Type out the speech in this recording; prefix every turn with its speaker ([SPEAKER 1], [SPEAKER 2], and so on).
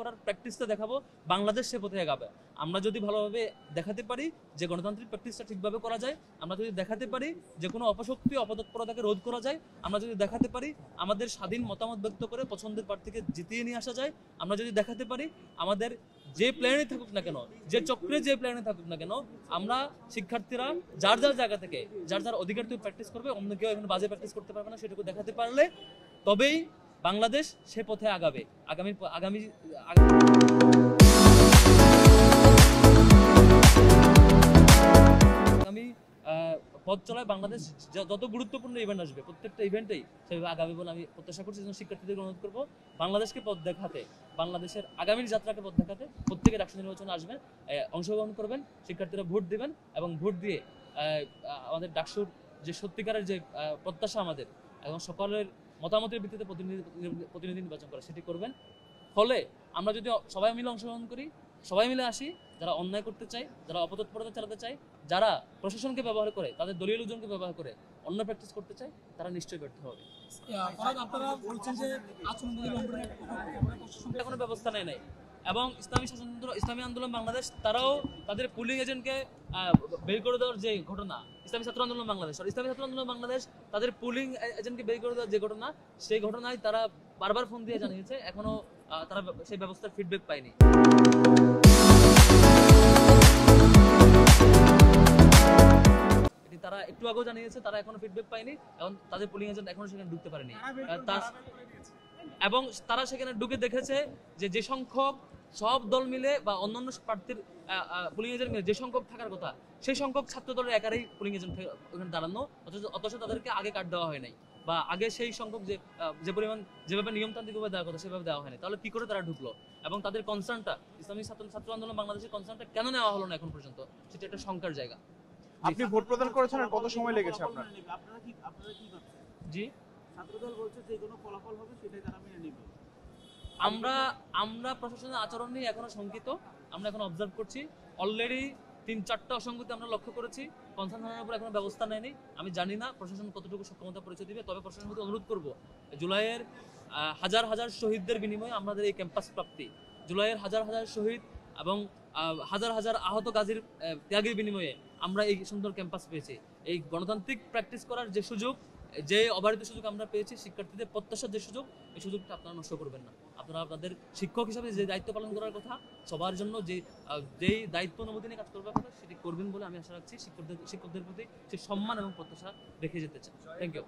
[SPEAKER 1] করার প্র্যাকটিসটা দেখাবো, বাংলাদেশ সে পথে এগাবে। আমরা যদি ভালোভাবে দেখাতে পারি যে গণতান্ত্রিক প্র্যাকটিসটা ঠিকভাবে করা যায়, আমরা যদি দেখাতে পারি যে কোনো অপশক্তি অপতৎপরতাকে রোধ করা যায়, আমরা যদি দেখাতে পারি আমাদের স্বাধীন মতামত ব্যক্ত করে পছন্দের প্রার্থীকে জিতিয়ে নিয়ে আসা যায়, আমরা যদি দেখাতে পারি আমাদের যে প্ল্যানে থাকুক না কেন, যে চক্রে যে প্ল্যানে থাকুক না কেন, আমরা শিক্ষার্থীরা যার যার জায়গা থেকে যার যার অধিকার থেকে প্র্যাকটিস করবে, অন্য কেউ এখানে বাজে প্র্যাকটিস করতে পারবে না, সেটুকু দেখাতে পারলে তবেই বাংলাদেশ সে পথে আগাবে। আগামী পথ চলায় বাংলাদেশ যত গুরুত্বপূর্ণ ইভেন্ট আসবে প্রত্যেকটা ইভেন্টেই সেভাবে আগামী বলে আমি প্রত্যাশা করছি। শিক্ষার্থীদের অনুরোধ করবো বাংলাদেশকে পথ দেখাতে, বাংলাদেশের আগামীর যাত্রাকে পথ দেখাতে প্রত্যেকে ডাকসু নির্বাচনে আসবেন, অংশগ্রহণ করবেন, শিক্ষার্থীরা ভোট দিবেন এবং ভোট দিয়ে আমাদের ডাকসুর যে সত্যিকারের যে প্রত্যাশা আমাদের এবং সকলের মতামতের ভিত্তিতে প্রতিনিধি নির্বাচন করা সেটি করবেন। ফলে আমরা যদি সবাই মিলে অংশগ্রহণ করি, সবাই মিলে আসি, যারা অন্যায় করতে চায়, যারা অপতৎপরতা চালাতে চায়, যারা প্রশাসনকে ব্যবহার করে, তাদের দলীয় লোকজনকে ব্যবহার করে অন্য প্র্যাকটিস করতে চায়, তারা নিশ্চয়ই ব্যর্থ হবে। কোনো ব্যবস্থা নেয় নাই এবং ইসলামী আন্দোলন বাংলাদেশ তারাও তাদের পুলিং এজেন্টকে বের করে দেওয়ার যে ঘটনা, ইসলামী ছাত্র আন্দোলন বাংলাদেশ তাদের পুলিং এজেন্টকে বের করে দেওয়ার যে ঘটনা, সেই ঘটনায় তারা বারবার ফোন দিয়ে জানিয়েছে, এখনো তারা সেই ব্যবস্থার ফিডব্যাক পায়নি। তারা একটু আগেও জানিয়েছে তারা এখনো ফিডব্যাক পায়নি এবং তাদের পুলিং এজেন্ট এখনো সেখানে ঢুকতে পারেনি এবং তারা সেখানে ঢুকে দেখেছে যে সংখ্যক সব দল মিলে বা অন্যান্য প্রার্থীর পুলিং এজেন্ট মিলে যে সংখ্যক থাকার কথা, সেই সংখ্যক ছাত্র দলের একারই পুলিং এজেন্ট ওখানে দাঁড়ানো, অথচ তাদেরকে আগে কার্ড দেওয়া হয় নাই বা আগে সেই সংখ্যক যে পরিমাণ যেভাবে নিয়মতান্ত্রিকভাবে দেওয়ার কথা সেভাবে দেওয়া হয়নি। তাহলে কি করে তারা ঢুকলো এবং তাদের কনসার্নটা, ইসলামী ছাত্র আন্দোলন বাংলাদেশের কনসার্নটা কেন নেওয়া হলো না এখন পর্যন্ত, সেটা একটা শঙ্কার জায়গা।
[SPEAKER 2] আপনি ভোট প্রদান করেছেন আর কত সময় লেগেছে আপনার?
[SPEAKER 1] জি,
[SPEAKER 3] ছাত্রদল বলছে যে কোনো ফলাফল হবে সেটাই তারা মেনে নেবে।
[SPEAKER 1] আমরা প্রশাসনের আচরণ নিয়ে এখনো শঙ্কিত, আমরা এখন অবজার্ভ করছি। অলরেডি 3-4টা অসঙ্গতি আমরা লক্ষ্য করেছি, কনসার্ন থানার উপর এখনো ব্যবস্থা নেয়নি। আমি জানি না প্রশাসন কতটুকু সক্ষমতা পরিচয় দিবে, তবে প্রশাসনের প্রতি অনুরোধ করব জুলাইয়ের হাজার হাজার শহীদদের বিনিময়ে আমাদের এই ক্যাম্পাস প্রাপ্তি, জুলাইয়ের হাজার হাজার শহীদ এবং হাজার হাজার আহত গাজীর ত্যাগের বিনিময়ে আমরা এই সুন্দর ক্যাম্পাস পেয়েছি। এই গণতান্ত্রিক প্র্যাকটিস করার যে সুযোগ, যে অবারিত সুযোগ আমরা পেয়েছি, শিক্ষার্থীদের প্রত্যাশার যে সুযোগ, এই সুযোগটা আপনারা নষ্ট করবেন না। আপনারা আপনাদের শিক্ষক হিসাবে যে দায়িত্ব পালন করার কথা, সবার জন্য যেই দায়িত্ব অনুমতি নিয়ে কাজ করবার কথা, সেটি করবেন বলে আমি আশা রাখছি। শিক্ষকদের প্রতি সেই সম্মান এবং প্রত্যাশা রেখে যেতে চাই। Thank you.